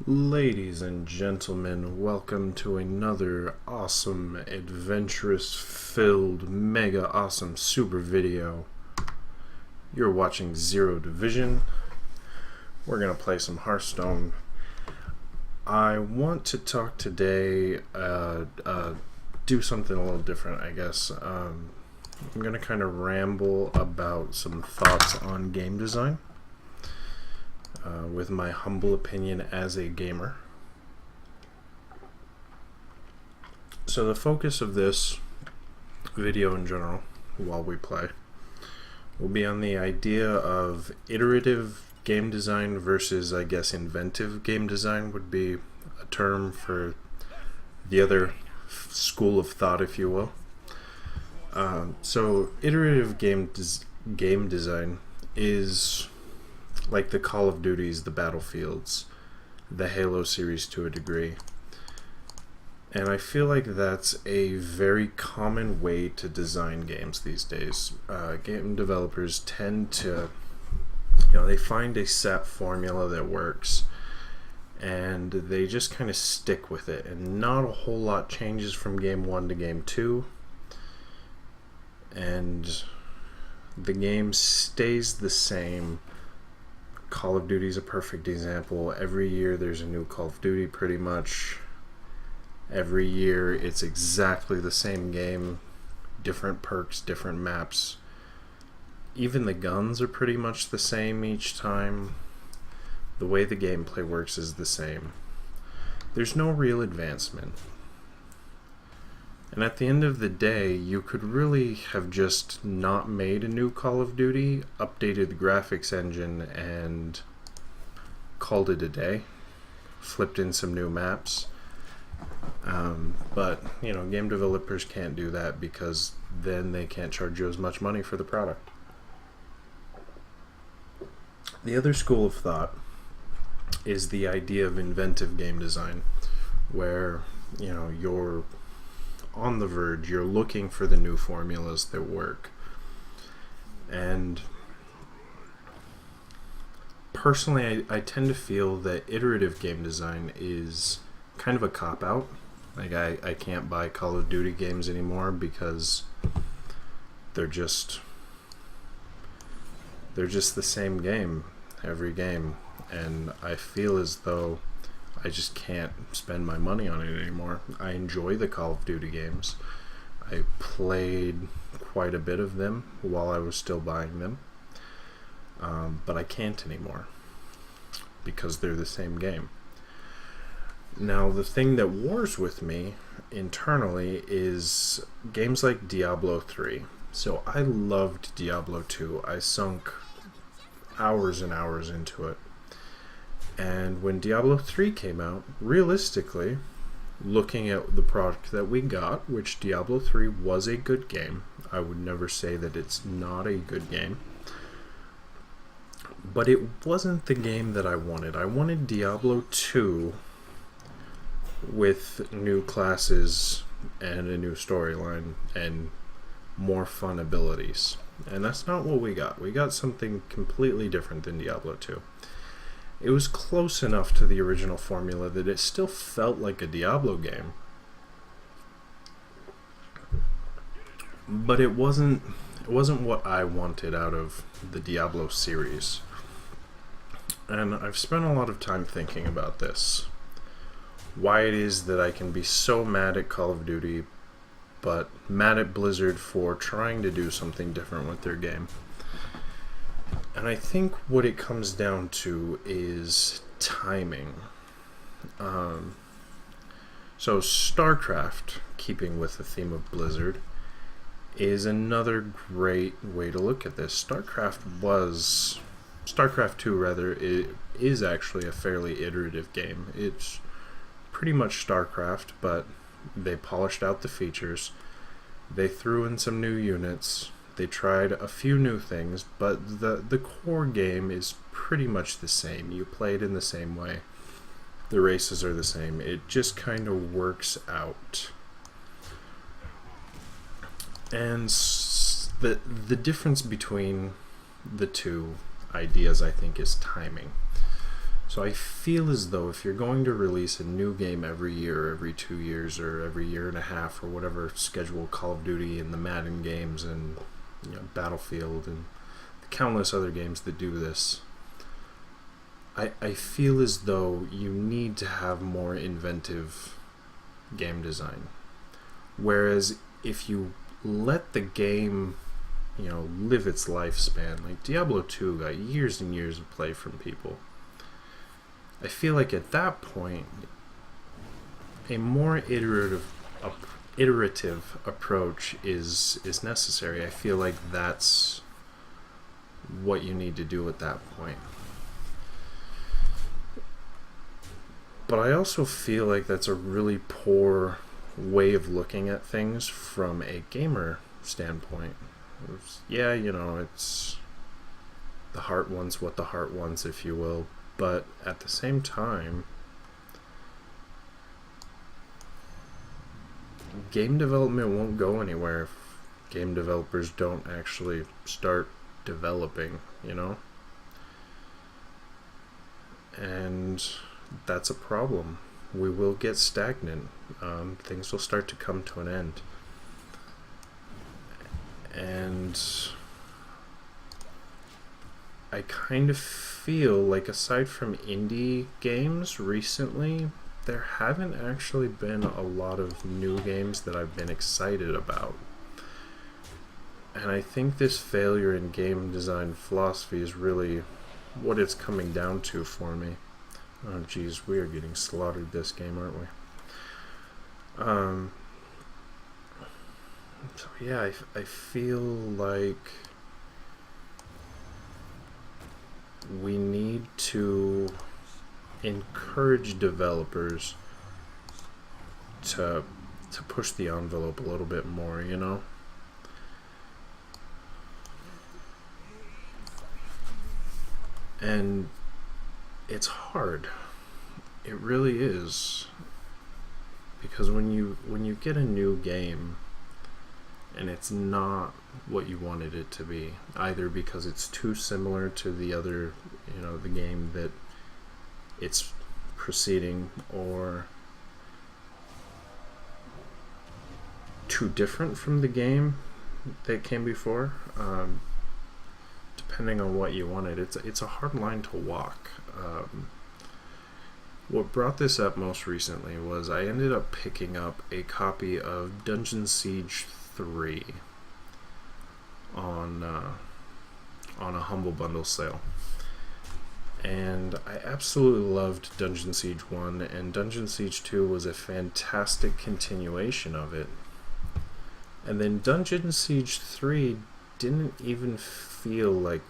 Ladies and gentlemen, welcome to another awesome, adventurous filled, mega awesome super video. You're watching Zero Division. We're going to play some Hearthstone. I want to talk today, do something a little different, I guess. I'm going to kind of ramble about some thoughts on game design. With my humble opinion as a gamer. So the focus of this video in general, while we play, will be on the idea of iterative game design versus, I guess, inventive game design would be a term for the other school of thought, if you will. So iterative game design is like the Call of Duties, the Battlefields, the Halo series to a degree. And I feel like that's a very common way to design games these days. Game developers tend to, they find a set formula that works and they just kind of stick with it, and not a whole lot changes from game 1 to game 2. And the game stays the same. Call of Duty is a perfect example. Every year there's a new Call of Duty pretty much. Every year it's exactly the same game. Different perks, different maps. Even the guns are pretty much the same each time. The way the gameplay works is the same. There's no real advancement. And at the end of the day, you could really have just not made a new Call of Duty, updated the graphics engine, and called it a day. Flipped in some new maps. But, game developers can't do that because then they can't charge you as much money for the product. The other school of thought is the idea of inventive game design, where, you're on the verge, you're looking for the new formulas that work. And personally, I tend to feel that iterative game design is kind of a cop-out. Like, I can't buy Call of Duty games anymore because they're just the same game every game, and I feel as though I just can't spend my money on it anymore. I enjoy the Call of Duty games. I played quite a bit of them while I was still buying them. But I can't anymore because they're the same game. Now, the thing that wars with me internally is games like Diablo 3. So I loved Diablo 2. I sunk hours and hours into it. And when Diablo 3 came out, realistically, looking at the product that we got, which Diablo 3 was a good game, I would never say that it's not a good game, but it wasn't the game that I wanted. I wanted Diablo 2 with new classes and a new storyline and more fun abilities. And that's not what we got. We got something completely different than Diablo 2. It was close enough to the original formula that it still felt like a Diablo game. But it wasn't what I wanted out of the Diablo series. And I've spent a lot of time thinking about this. Why it is that I can be so mad at Call of Duty, but mad at Blizzard for trying to do something different with their game. And I think what it comes down to is timing. So StarCraft, keeping with the theme of Blizzard, is another great way to look at this. StarCraft 2 rather, it is actually a fairly iterative game. It's pretty much StarCraft, but they polished out the features. They threw in some new units. They tried a few new things, but the core game is pretty much the same. You play it in the same way. The races are the same. It just kind of works out. And the difference between the two ideas, I think, is timing. So I feel as though if you're going to release a new game every year, every 2 years, or every year and a half, or whatever schedule, Call of Duty and the Madden games and Battlefield and the countless other games that do this, I feel as though you need to have more inventive game design. Whereas if you let the game live its lifespan, like Diablo 2 got years and years of play from people, I feel like at that point a more iterative approach is necessary. I feel like that's what you need to do at that point. But I also feel like that's a really poor way of looking at things from a gamer standpoint. It's the heart wants what the heart wants, if you will, but at the same time, game development won't go anywhere if game developers don't actually start developing, And that's a problem. We will get stagnant. Things will start to come to an end. And I kind of feel like, aside from indie games recently, there haven't actually been a lot of new games that I've been excited about. And I think this failure in game design philosophy is really what it's coming down to for me. Oh geez, we are getting slaughtered this game, aren't we? So yeah, I feel like we need to encourage developers to push the envelope a little bit more, And it's hard. It really is. Because when you get a new game and it's not what you wanted it to be, either because it's too similar to the other, the game that it's preceding, or too different from the game that came before, depending on what you wanted, it's a hard line to walk. What brought this up most recently was I ended up picking up a copy of Dungeon Siege 3 on a Humble Bundle sale. And I absolutely loved Dungeon Siege 1, and Dungeon Siege 2 was a fantastic continuation of it. And then Dungeon Siege 3 didn't even feel like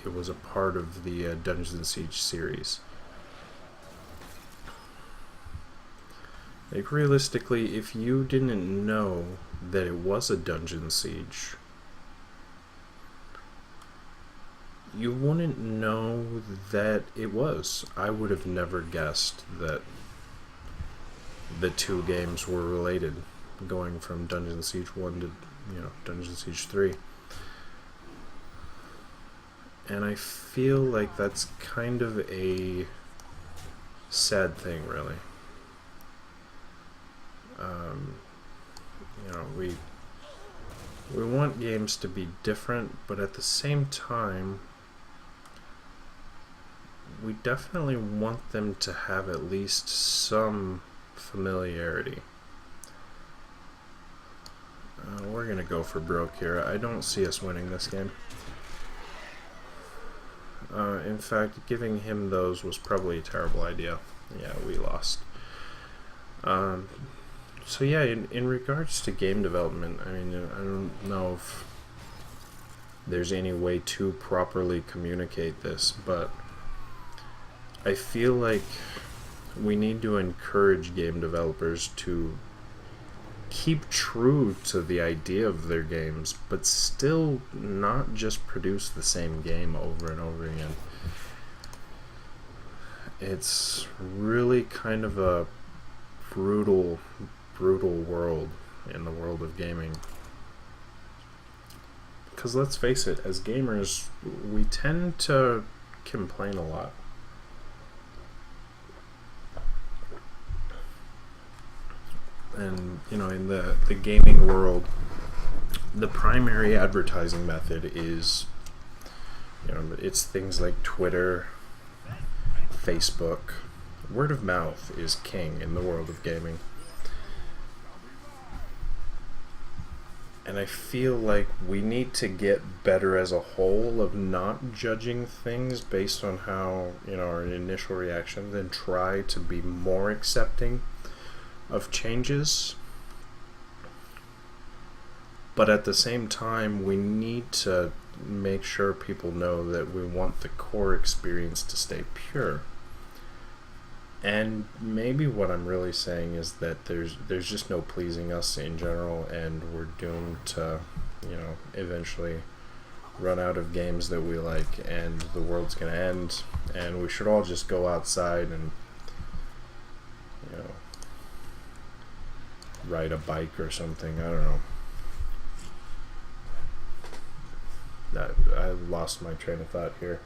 it was a part of the Dungeon Siege series. Like, realistically, if you didn't know that it was a Dungeon Siege, you wouldn't know that it was. I would have never guessed that the two games were related, going from Dungeon Siege 1 to, Dungeon Siege 3. And I feel like that's kind of a sad thing, really. We want games to be different, but at the same time, we definitely want them to have at least some familiarity. We're going to go for broke here. I don't see us winning this game. In fact, giving him those was probably a terrible idea. Yeah, we lost. So yeah, in regards to game development, I don't know if there's any way to properly communicate this, but I feel like we need to encourage game developers to keep true to the idea of their games, but still not just produce the same game over and over again. It's really kind of a brutal world in the world of gaming. Because let's face it, as gamers, we tend to complain a lot. And in the gaming world, the primary advertising method is it's things like Twitter, Facebook. Word of mouth is king in the world of gaming. And I feel like we need to get better as a whole of not judging things based on how, our initial reactions, and try to be more accepting of changes. But at the same time, we need to make sure people know that we want the core experience to stay pure. And maybe what I'm really saying is that there's just no pleasing us in general, and we're doomed to, eventually run out of games that we like, and the world's gonna end, and we should all just go outside and, ride a bike or something. I don't know. I lost my train of thought here.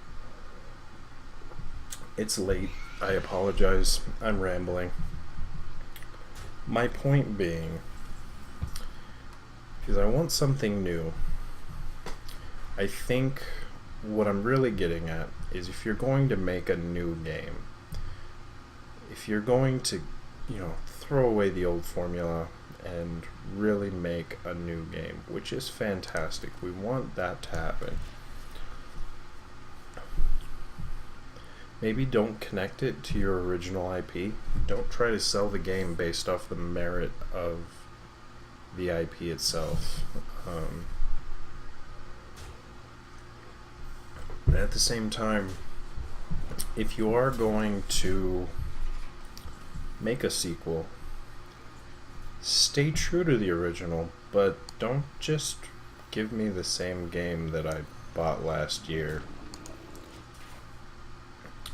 It's late. I apologize. I'm rambling. My point being is I want something new. I think what I'm really getting at is if you're going to make a new game, if you're going to, throw away the old formula and really make a new game, which is fantastic. We want that to happen. Maybe don't connect it to your original IP. Don't try to sell the game based off the merit of the IP itself. At the same time, if you are going to make a sequel, stay true to the original, but don't just give me the same game that I bought last year.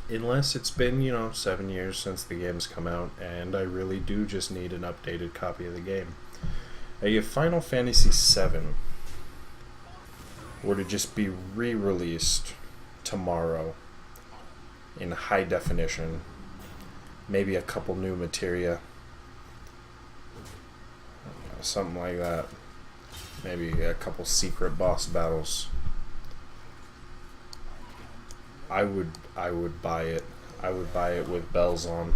Unless it's been, 7 years since the game's come out, and I really do just need an updated copy of the game. If Final Fantasy VII were to just be re-released tomorrow in high definition, maybe a couple new materia, something like that, maybe a couple secret boss battles, I would buy it. I would buy it with bells on.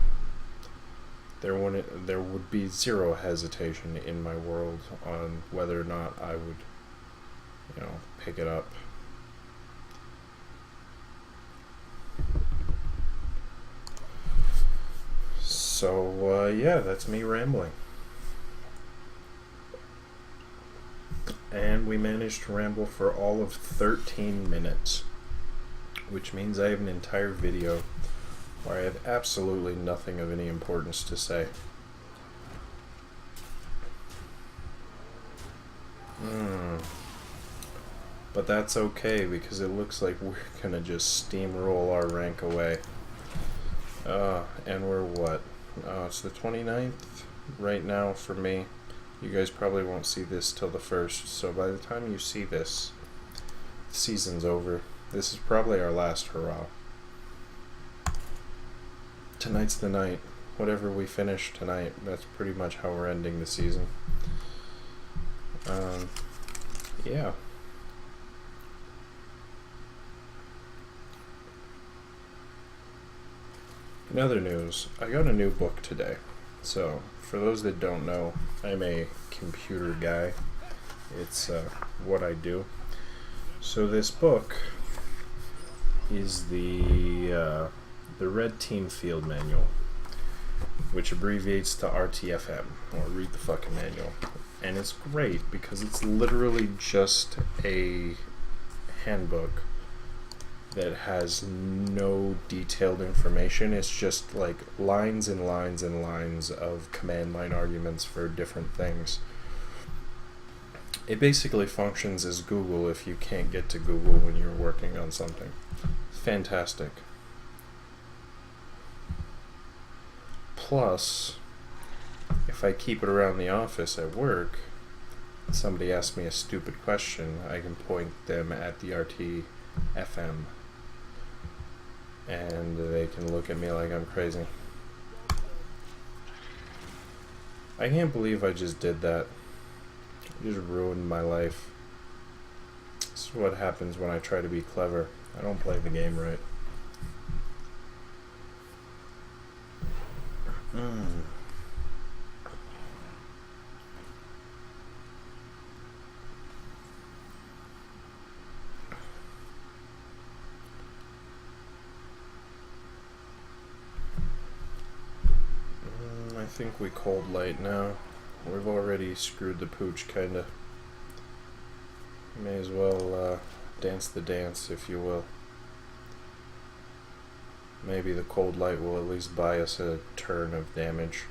There would be zero hesitation in my world on whether or not I would, pick it up. So, yeah, that's me rambling. And we managed to ramble for all of 13 minutes. Which means I have an entire video where I have absolutely nothing of any importance to say. But that's okay, because it looks like we're gonna just steamroll our rank away. And we're what? It's the 29th right now for me. You guys probably won't see this till the 1st, so by the time you see this, the season's over. This is probably our last hurrah. Tonight's the night. Whatever we finish tonight, that's pretty much how we're ending the season. Yeah. In other news, I got a new book today. So, for those that don't know, I'm a computer guy. It's what I do. So this book is the Red Team Field Manual, which abbreviates to RTFM, or Read the Fucking Manual. And it's great because it's literally just a handbook that has no detailed information. It's just like lines and lines and lines of command line arguments for different things. It basically functions as Google if you can't get to Google when you're working on something. Fantastic. Plus, if I keep it around the office at work, somebody asks me a stupid question, I can point them at the RTFM and they can look at me like I'm crazy. I can't believe I just did that. I just ruined my life. This is what happens when I try to be clever. I don't play the game right. I think we cold light now. We've already screwed the pooch, kinda. May as well dance the dance, if you will. Maybe the cold light will at least buy us a turn of damage.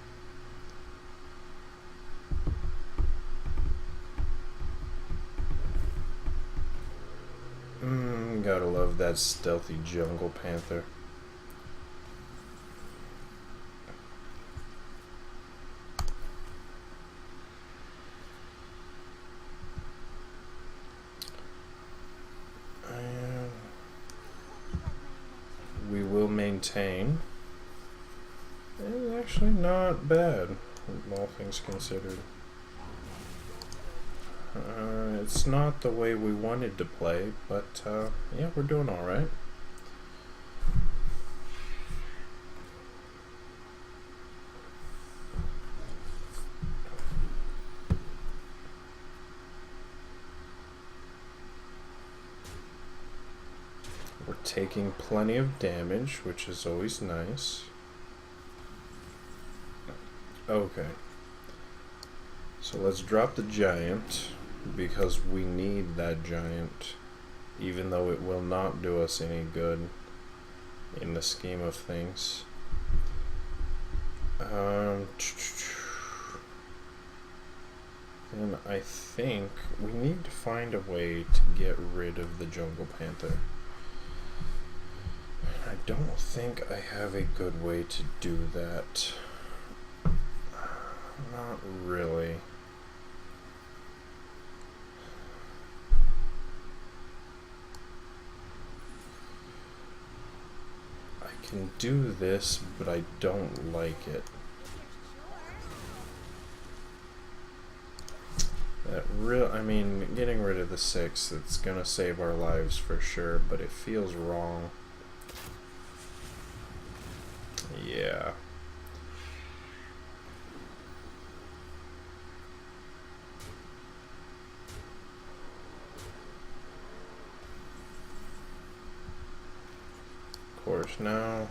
Gotta love that stealthy jungle panther. We will maintain. It's actually not bad, all things considered. It's not the way we wanted to play, but yeah, we're doing alright. We're taking plenty of damage, which is always nice. Okay. So let's drop the giant, because we need that giant, even though it will not do us any good in the scheme of things. And I think we need to find a way to get rid of the jungle panther. I don't think I have a good way to do that. Not really. I can do this, but I don't like it. I mean, getting rid of the 6, it's gonna save our lives for sure, but it feels wrong. Yeah. Of course, now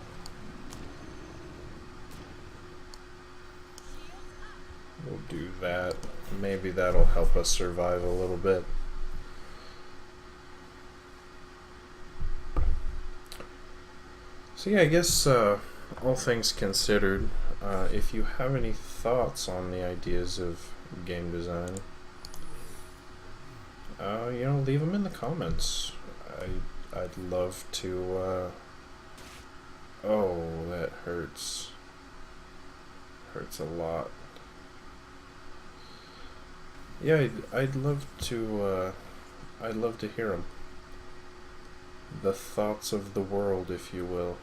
we'll do that. Maybe that'll help us survive a little bit. So yeah, I guess all things considered, if you have any thoughts on the ideas of game design, you know, leave them in the comments. I'd love to. Oh, that hurts. Hurts a lot. Yeah, I'd love to. I'd love to hear them. The thoughts of the world, if you will.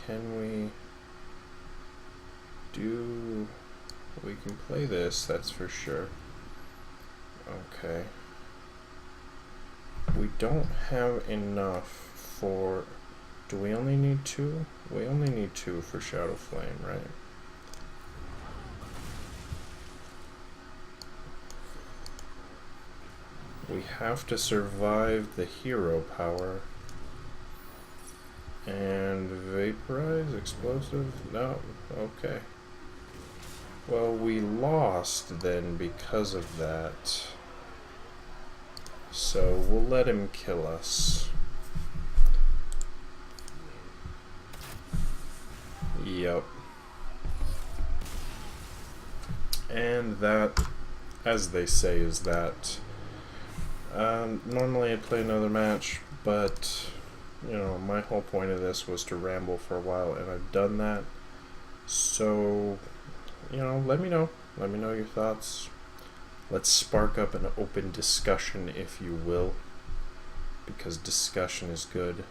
Can we do... We can play this, that's for sure. Okay. We don't have enough for... Do we only need 2? We only need 2 for Shadow Flame, right? We have to survive the hero power. And vaporize, explosive? No, okay. Well, we lost then because of that. So we'll let him kill us. Yep. And that, as they say, is that. Normally I'd play another match, but you know, my whole point of this was to ramble for a while, and I've done that. So, you know, let me know. Let me know your thoughts. Let's spark up an open discussion, if you will, because discussion is good.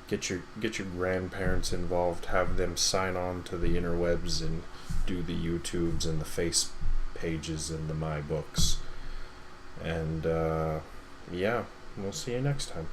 Get your grandparents involved. Have them sign on to the interwebs and do the YouTubes and the face pages and the my books. And yeah, we'll see you next time.